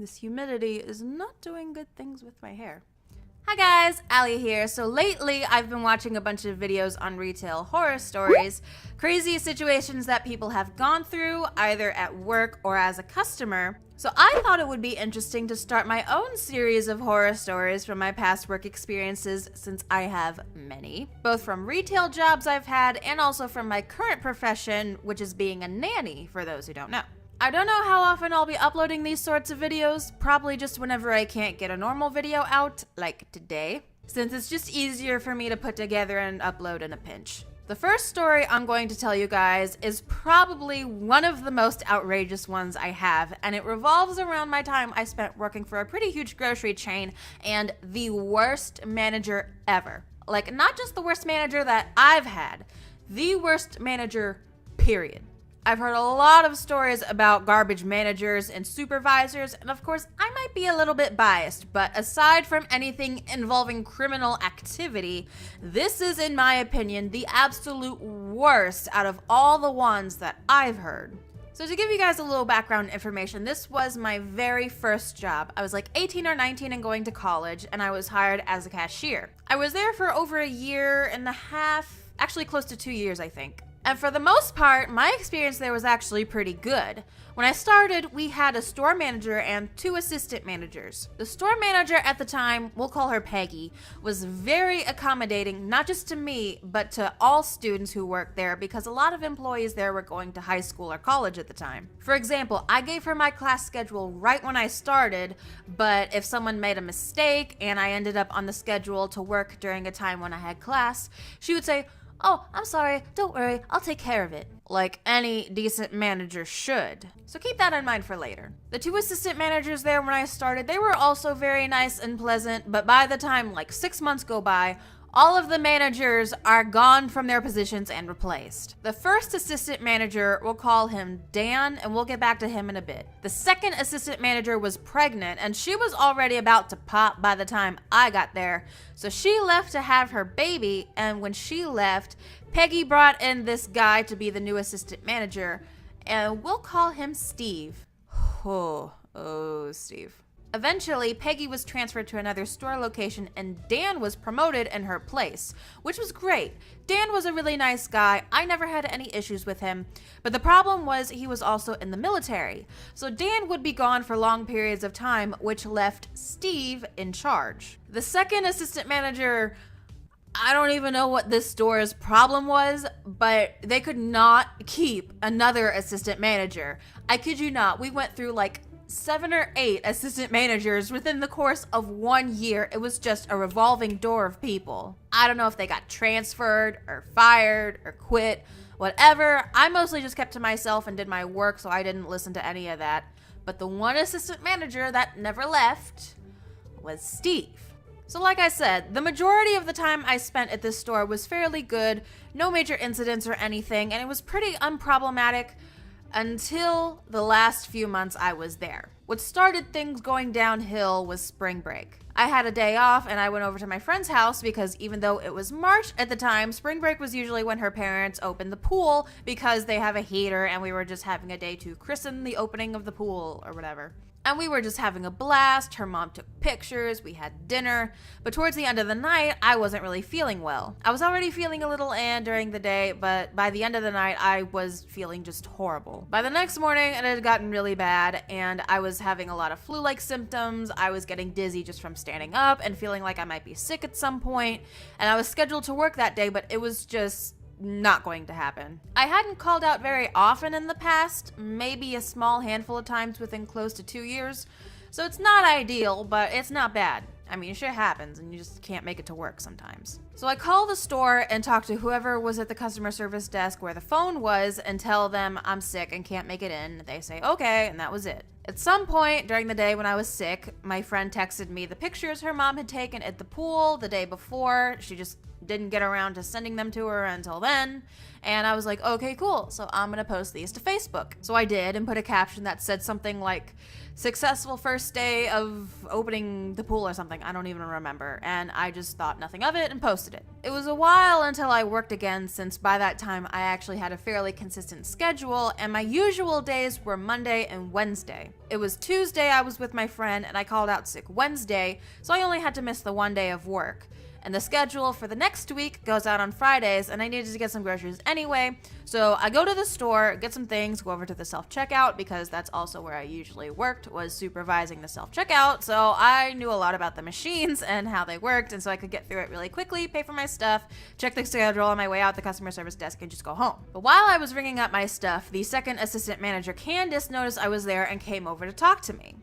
This humidity is not doing good things with my hair. Hi guys, Allie here. So lately I've been watching a bunch of videos on retail horror stories, crazy situations that people have gone through either at work or as a customer. So I thought it would be interesting to start my own series of horror stories from my past work experiences, since I have many, both from retail jobs I've had and also from my current profession, which is being a nanny, for those who don't know. I don't know how often I'll be uploading these sorts of videos, probably just whenever I can't get a normal video out, like today, since it's just easier for me to put together and upload in a pinch. The first story I'm going to tell you guys is probably one of the most outrageous ones I have, and it revolves around my time I spent working for a pretty huge grocery chain and the worst manager ever. Like, not just the worst manager that I've had, the worst manager, period. I've heard a lot of stories about garbage managers and supervisors, and of course, I might be a little bit biased, but aside from anything involving criminal activity, this is, in my opinion, the absolute worst out of all the ones that I've heard. So to give you guys a little background information, this was my very first job. I was like 18 or 19 and going to college, and I was hired as a cashier. I was there for over a year and a half, actually close to 2 years, I think. And for the most part, my experience there was actually pretty good. When I started, we had a store manager and 2 assistant managers. The store manager at the time, we'll call her Peggy, was very accommodating, not just to me, but to all students who worked there, because a lot of employees there were going to high school or college at the time. For example, I gave her my class schedule right when I started, but if someone made a mistake and I ended up on the schedule to work during a time when I had class, she would say, "Oh, I'm sorry, don't worry, I'll take care of it," like any decent manager should. So keep that in mind for later. The 2 assistant managers there when I started, they were also very nice and pleasant, but by the time like 6 months go by, all of the managers are gone from their positions and replaced. The first assistant manager, we'll call him Dan, and we'll get back to him in a bit. The second assistant manager was pregnant, and she was already about to pop by the time I got there. So she left to have her baby, and when she left, Peggy brought in this guy to be the new assistant manager, and we'll call him Steve. Oh, Steve. Eventually, Peggy was transferred to another store location and Dan was promoted in her place, which was great. Dan was a really nice guy. I never had any issues with him, but the problem was he was also in the military. So Dan would be gone for long periods of time, which left Steve in charge. The second assistant manager, I don't even know what this store's problem was, but they could not keep another assistant manager. I kid you not, we went through like 7 or 8 assistant managers within the course of 1 year. It was just a revolving door of people. I don't know if they got transferred or fired or quit, whatever. I mostly just kept to myself and did my work, so I didn't listen to any of that. But the one assistant manager that never left was Steve. So like I said, the majority of the time I spent at this store was fairly good, no major incidents or anything, and it was pretty unproblematic until the last few months I was there. What started things going downhill was spring break. I had a day off and I went over to my friend's house because even though it was March at the time, spring break was usually when her parents opened the pool because they have a heater, and we were just having a day to christen the opening of the pool or whatever. And we were just having a blast. Her mom took pictures, we had dinner, but towards the end of the night, I wasn't really feeling well. I was already feeling a little during the day, but by the end of the night, I was feeling just horrible. By the next morning, it had gotten really bad, and I was having a lot of flu-like symptoms. I was getting dizzy just from standing up and feeling like I might be sick at some point, and I was scheduled to work that day, but it was just not going to happen. I hadn't called out very often in the past, maybe a small handful of times within close to 2 years, so it's not ideal, but it's not bad. I mean, shit happens and you just can't make it to work sometimes. So I call the store and talk to whoever was at the customer service desk where the phone was and tell them I'm sick and can't make it in. They say okay, and that was it. At some point during the day when I was sick, my friend texted me the pictures her mom had taken at the pool the day before. She just didn't get around to sending them to her until then. And I was like, okay, cool. So I'm going to post these to Facebook. So I did, and put a caption that said something like, successful first day of opening the pool or something. I don't even remember. And I just thought nothing of it and posted it. It was a while until I worked again, since by that time I actually had a fairly consistent schedule, and my usual days were Monday and Wednesday. It was Tuesday I was with my friend and I called out sick Wednesday, so I only had to miss the one day of work. And the schedule for the next week goes out on Fridays, and I needed to get some groceries anyway. So I go to the store, get some things, go over to the self-checkout, because that's also where I usually worked, was supervising the self-checkout. So I knew a lot about the machines and how they worked, and so I could get through it really quickly, pay for my stuff, check the schedule on my way out the customer service desk, and just go home. But while I was ringing up my stuff, the second assistant manager, Candace, noticed I was there and came over to talk to me.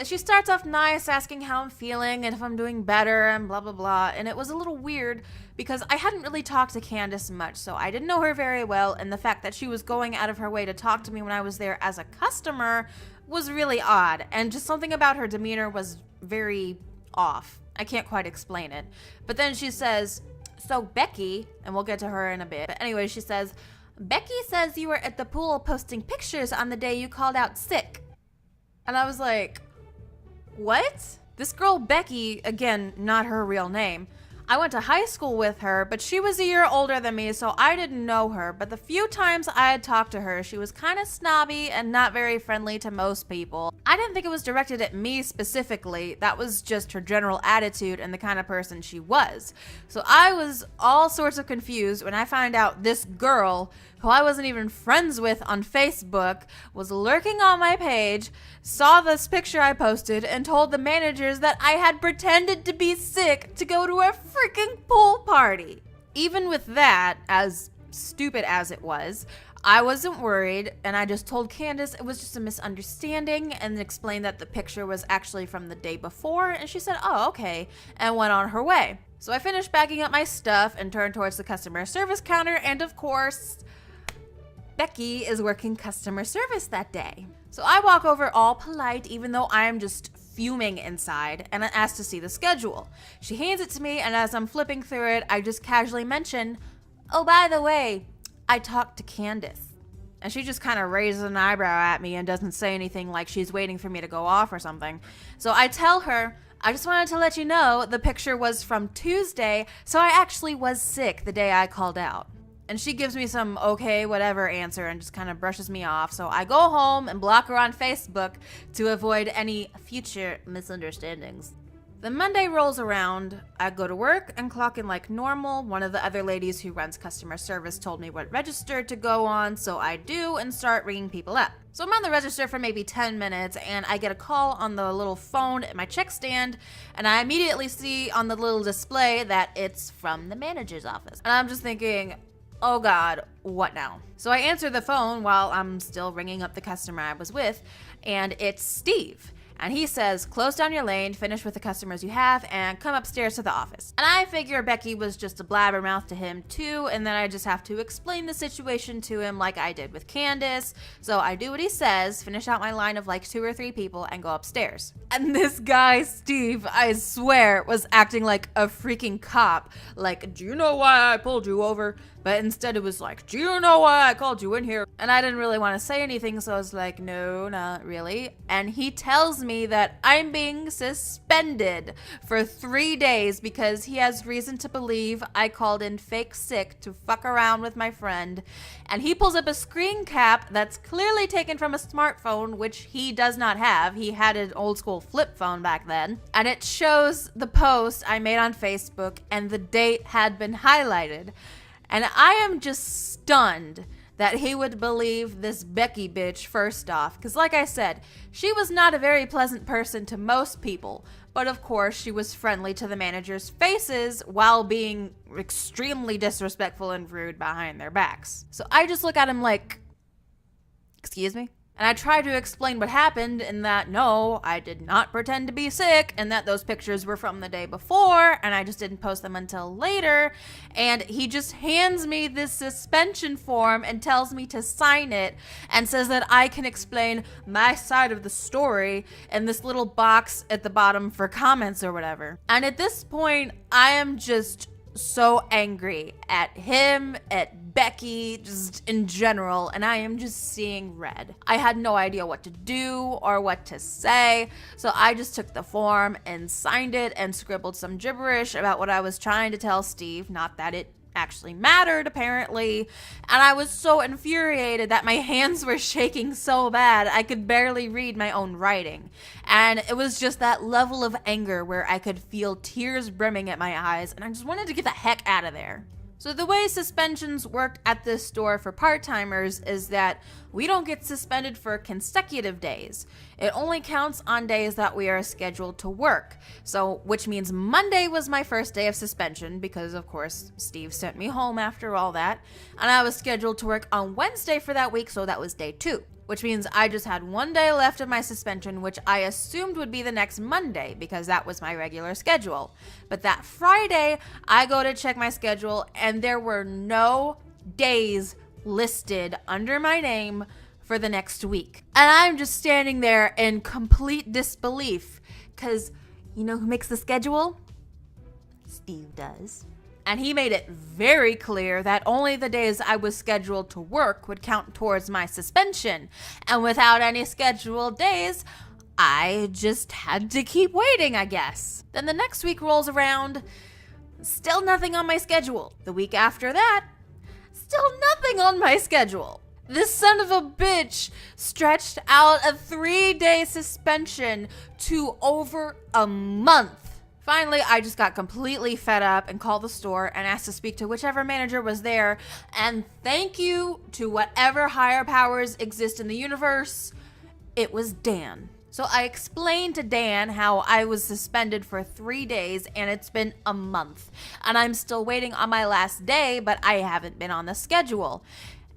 She starts off nice, asking how I'm feeling and if I'm doing better and blah, blah, blah. And it was a little weird because I hadn't really talked to Candace much, so I didn't know her very well. And the fact that she was going out of her way to talk to me when I was there as a customer was really odd. And just something about her demeanor was very off. I can't quite explain it. But then she says, so Becky, and we'll get to her in a bit. But anyway, she says, Becky says you were at the pool posting pictures on the day you called out sick. And I was like, what? This girl Becky, again, not her real name, I went to high school with her, but she was a year older than me, so I didn't know her. But the few times I had talked to her, she was kind of snobby and not very friendly to most people. I didn't think it was directed at me specifically. That was just her general attitude and the kind of person she was. So I was all sorts of confused when I found out this girl, who I wasn't even friends with on Facebook, was lurking on my page, saw this picture I posted, and told the managers that I had pretended to be sick to go to a freaking pool party. Even with that, as stupid as it was, I wasn't worried, and I just told Candace it was just a misunderstanding and explained that the picture was actually from the day before, and she said, oh, okay, and went on her way. So I finished bagging up my stuff and turned towards the customer service counter, and of course, Becky is working customer service that day. So I walk over all polite, even though I am just fuming inside, and I ask to see the schedule. She hands it to me, and as I'm flipping through it, I just casually mention, oh, by the way, I talked to Candace. And she just kind of raises an eyebrow at me and doesn't say anything, like she's waiting for me to go off or something. So I tell her, I just wanted to let you know the picture was from Tuesday, so I actually was sick the day I called out. And she gives me some okay, whatever answer and just kind of brushes me off. So I go home and block her on Facebook to avoid any future misunderstandings. Then Monday rolls around, I go to work and clock in like normal. One of the other ladies who runs customer service told me what register to go on, so I do and start ringing people up. So I'm on the register for maybe 10 minutes and I get a call on the little phone at my check stand, and I immediately see on the little display that it's from the manager's office. And I'm just thinking, oh God, what now? So I answer the phone while I'm still ringing up the customer I was with, and it's Steve. And he says, close down your lane, finish with the customers you have, and come upstairs to the office. And I figure Becky was just a blabbermouth to him too, and then I just have to explain the situation to him like I did with Candace. So I do what he says, finish out my line of like 2 or 3 people, and go upstairs. And this guy, Steve, I swear, was acting like a freaking cop. Like, do you know why I pulled you over? But instead it was like, do you know why I called you in here? And I didn't really want to say anything, so I was like, no, not really. And he tells me that I'm being suspended for 3 days because he has reason to believe I called in fake sick to fuck around with my friend. And he pulls up a screen cap that's clearly taken from a smartphone, which he does not have. He had an old school flip phone back then. And it shows the post I made on Facebook, and the date had been highlighted. And I am just stunned that he would believe this Becky bitch first off. Because like I said, she was not a very pleasant person to most people. But of course, she was friendly to the managers' faces while being extremely disrespectful and rude behind their backs. So I just look at him like, excuse me? And I tried to explain what happened, and that no, I did not pretend to be sick, and that those pictures were from the day before, and I just didn't post them until later. And he just hands me this suspension form and tells me to sign it and says that I can explain my side of the story in this little box at the bottom for comments or whatever. And at this point, I am just so angry at him, at Becky, just in general, and I am just seeing red. I had no idea what to do or what to say, so I just took the form and signed it and scribbled some gibberish about what I was trying to tell Steve, not that it actually mattered apparently, and I was so infuriated that my hands were shaking so bad I could barely read my own writing, and it was just that level of anger where I could feel tears brimming at my eyes, and I just wanted to get the heck out of there. So the way suspensions worked at this store for part-timers is that we don't get suspended for consecutive days. It only counts on days that we are scheduled to work. So, which means Monday was my first day of suspension because, of course, Steve sent me home after all that. And I was scheduled to work on Wednesday for that week, so that was day 2. Which means I just had one day left of my suspension, which I assumed would be the next Monday because that was my regular schedule. But that Friday, I go to check my schedule and there were no days listed under my name for the next week. And I'm just standing there in complete disbelief because you know who makes the schedule? Steve does. And he made it very clear that only the days I was scheduled to work would count towards my suspension. And without any scheduled days, I just had to keep waiting, I guess. Then the next week rolls around, still nothing on my schedule. The week after that, still nothing on my schedule. This son of a bitch stretched out a 3-day suspension to over a month. Finally, I just got completely fed up and called the store and asked to speak to whichever manager was there. And thank you to whatever higher powers exist in the universe, it was Dan. So I explained to Dan how I was suspended for 3 days and it's been a month. And I'm still waiting on my last day, but I haven't been on the schedule.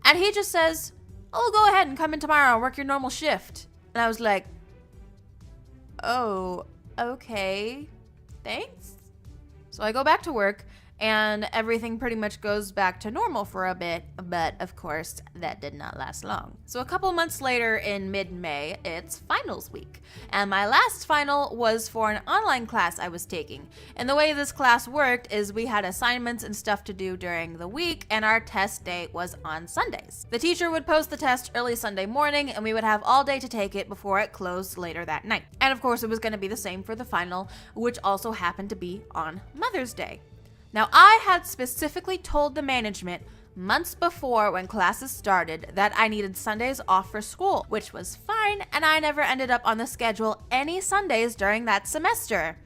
And he just says, oh, go ahead and come in tomorrow and work your normal shift. And I was like, oh, okay. Thanks. So I go back to work and everything pretty much goes back to normal for a bit, but of course that did not last long. So a couple months later in mid-May, it's finals week, and my last final was for an online class I was taking. And the way this class worked is we had assignments and stuff to do during the week, and our test day was on Sundays. The teacher would post the test early Sunday morning, and we would have all day to take it before it closed later that night. And of course it was going to be the same for the final, which also happened to be on Mother's Day. Now, I had specifically told the management months before when classes started that I needed Sundays off for school, which was fine, and I never ended up on the schedule any Sundays during that semester.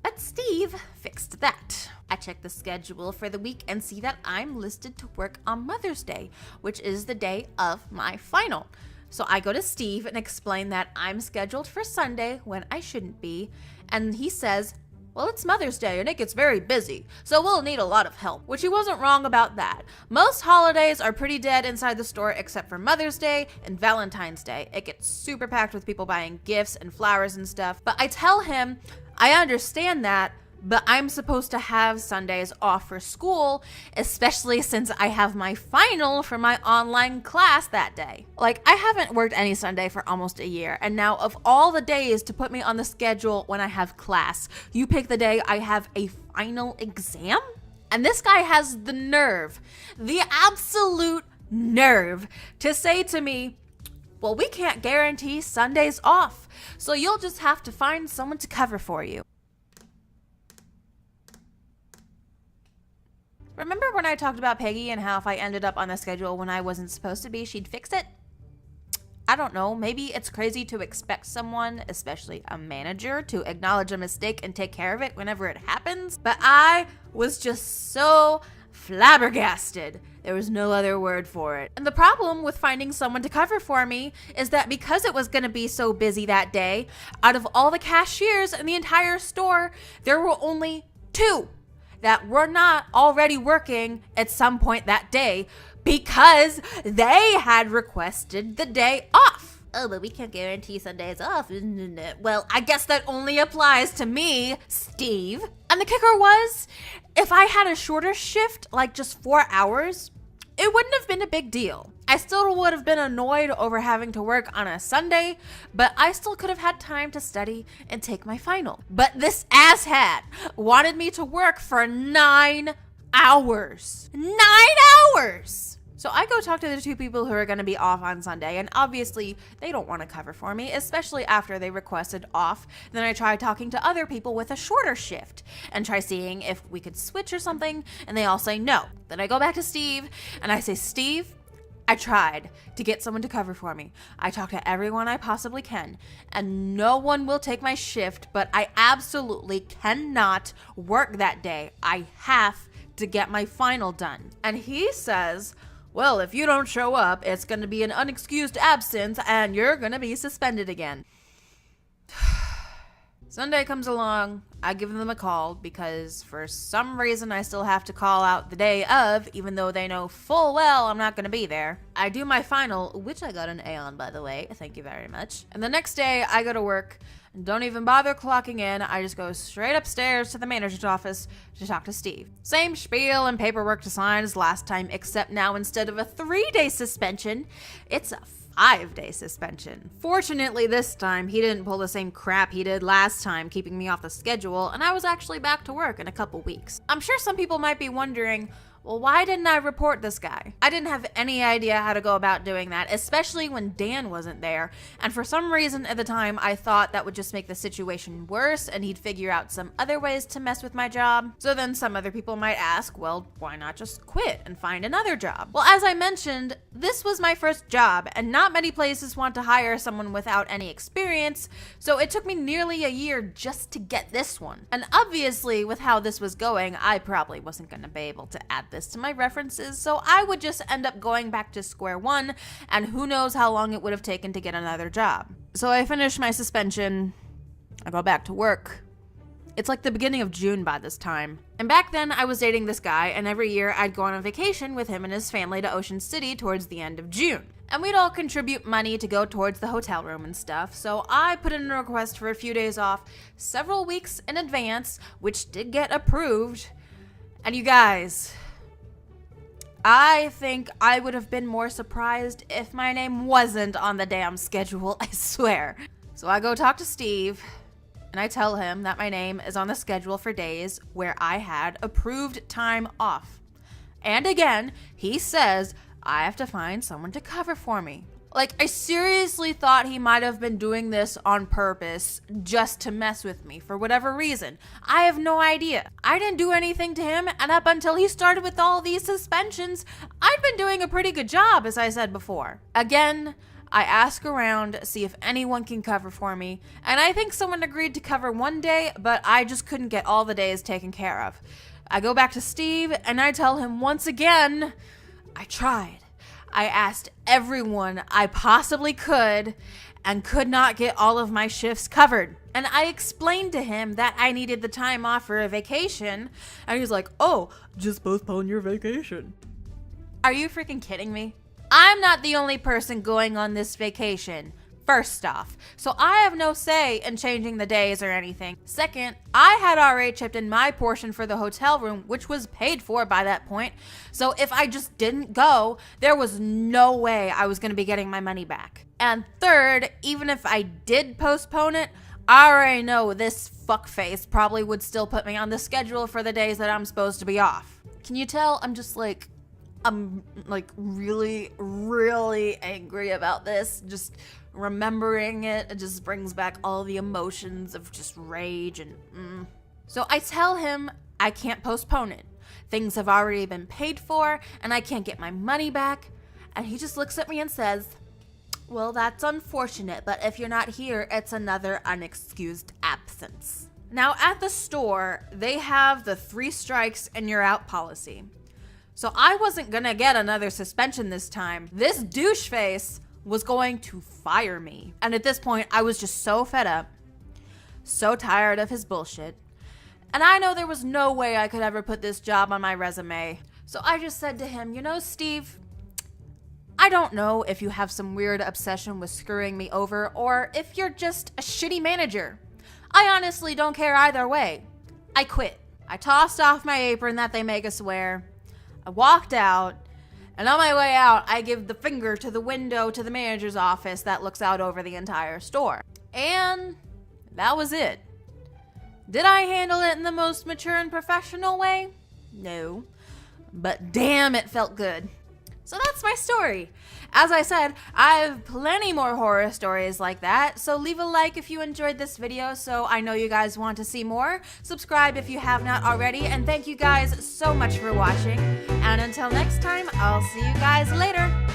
But Steve fixed that. I checked the schedule for the week and see that I'm listed to work on Mother's Day, which is the day of my final. So I go to Steve and explain that I'm scheduled for Sunday when I shouldn't be, and he says, well, it's Mother's Day and it gets very busy, so we'll need a lot of help, which he wasn't wrong about that. Most holidays are pretty dead inside the store except for Mother's Day and Valentine's Day. It gets super packed with people buying gifts and flowers and stuff, but I tell him I understand that, but I'm supposed to have Sundays off for school, especially since I have my final for my online class that day. Like, I haven't worked any Sunday for almost a year, and now of all the days to put me on the schedule when I have class, you pick the day I have a final exam? And this guy has the absolute nerve to say to me, well, we can't guarantee Sundays off, so you'll just have to find someone to cover for you. Remember when I talked about Peggy and how if I ended up on the schedule when I wasn't supposed to be, she'd fix it? I don't know, maybe it's crazy to expect someone, especially a manager, to acknowledge a mistake and take care of it whenever it happens, but I was just so flabbergasted. There was no other word for it. And the problem with finding someone to cover for me is that because it was going to be so busy that day, out of all the cashiers in the entire store, there were only 2 that were not already working at some point that day because they had requested the day off. Oh, but we can't guarantee Sundays off. Well, I guess that only applies to me, Steve. And the kicker was, if I had a shorter shift, like just 4 hours, it wouldn't have been a big deal. I still would have been annoyed over having to work on a Sunday, but I still could have had time to study and take my final. But this asshat wanted me to work for 9 hours. 9 hours! So I go talk to the 2 people who are going to be off on Sunday, and obviously they don't want to cover for me, especially after they requested off. Then I try talking to other people with a shorter shift and try seeing if we could switch or something, and they all say no. Then I go back to Steve and I say, Steve, I tried to get someone to cover for me. I talked to everyone I possibly can, and no one will take my shift, but I absolutely cannot work that day. I have to get my final done. And he says, well, if you don't show up, it's going to be an unexcused absence and you're going to be suspended again. Sunday comes along. I give them a call because for some reason I still have to call out the day of, even though they know full well I'm not going to be there. I do my final, which I got an A on, by the way. Thank you very much. And the next day I go to work and don't even bother clocking in. I just go straight upstairs to the manager's office to talk to Steve. Same spiel and paperwork to sign as last time, except now instead of a 3-day suspension, it's a 5-day suspension. Fortunately, this time he didn't pull the same crap he did last time, keeping me off the schedule, and I was actually back to work in a couple weeks. I'm sure some people might be wondering, well, why didn't I report this guy? I didn't have any idea how to go about doing that, especially when Dan wasn't there. And for some reason at the time, I thought that would just make the situation worse and he'd figure out some other ways to mess with my job. So then some other people might ask, well, why not just quit and find another job? Well, as I mentioned, this was my first job and not many places want to hire someone without any experience. So it took me nearly a year just to get this one. And obviously with how this was going, I probably wasn't going to be able to add this to my references, so I would just end up going back to square one, and who knows how long it would have taken to get another job. So I finish my suspension, I go back to work. It's like the beginning of June by this time. And back then I was dating this guy, and every year I'd go on a vacation with him and his family to Ocean City towards the end of June. And we'd all contribute money to go towards the hotel room and stuff, so I put in a request for a few days off several weeks in advance, which did get approved. And you guys, I think I would have been more surprised if my name wasn't on the damn schedule, I swear. So I go talk to Steve, and I tell him that my name is on the schedule for days where I had approved time off. And again, he says I have to find someone to cover for me. Like, I seriously thought he might have been doing this on purpose just to mess with me for whatever reason. I have no idea. I didn't do anything to him, and up until he started with all these suspensions, I'd been doing a pretty good job, as I said before. Again, I ask around, see if anyone can cover for me, and I think someone agreed to cover one day, but I just couldn't get all the days taken care of. I go back to Steve, and I tell him once again, I tried. I asked everyone I possibly could and could not get all of my shifts covered. And I explained to him that I needed the time off for a vacation. And he's like, oh, just postpone your vacation. Are you freaking kidding me? I'm not the only person going on this vacation, first off. So I have no say in changing the days or anything. Second, I had already chipped in my portion for the hotel room, which was paid for by that point. So if I just didn't go, there was no way I was going to be getting my money back. And third, even if I did postpone it, I already know this fuckface probably would still put me on the schedule for the days that I'm supposed to be off. Can you tell I'm really, really angry about this? Just remembering it just brings back all the emotions of just rage and So I tell him I can't postpone it. Things have already been paid for and I can't get my money back. And he just looks at me and says, well, that's unfortunate, but if you're not here, it's another unexcused absence. Now at the store, they have the 3 strikes and you're out policy. So I wasn't gonna get another suspension this time. This douche face was going to fire me. And at this point, I was just so fed up, so tired of his bullshit. And I know there was no way I could ever put this job on my resume. So I just said to him, you know, Steve, I don't know if you have some weird obsession with screwing me over or if you're just a shitty manager. I honestly don't care either way. I quit. I tossed off my apron that they make us wear. I walked out, And on my way out, I give the finger to the window to the manager's office that looks out over the entire store. And that was it. Did I handle it in the most mature and professional way? No. But damn, it felt good. So that's my story. As I said, I have plenty more horror stories like that, so leave a like if you enjoyed this video so I know you guys want to see more. Subscribe if you have not already, and thank you guys so much for watching. And until next time, I'll see you guys later.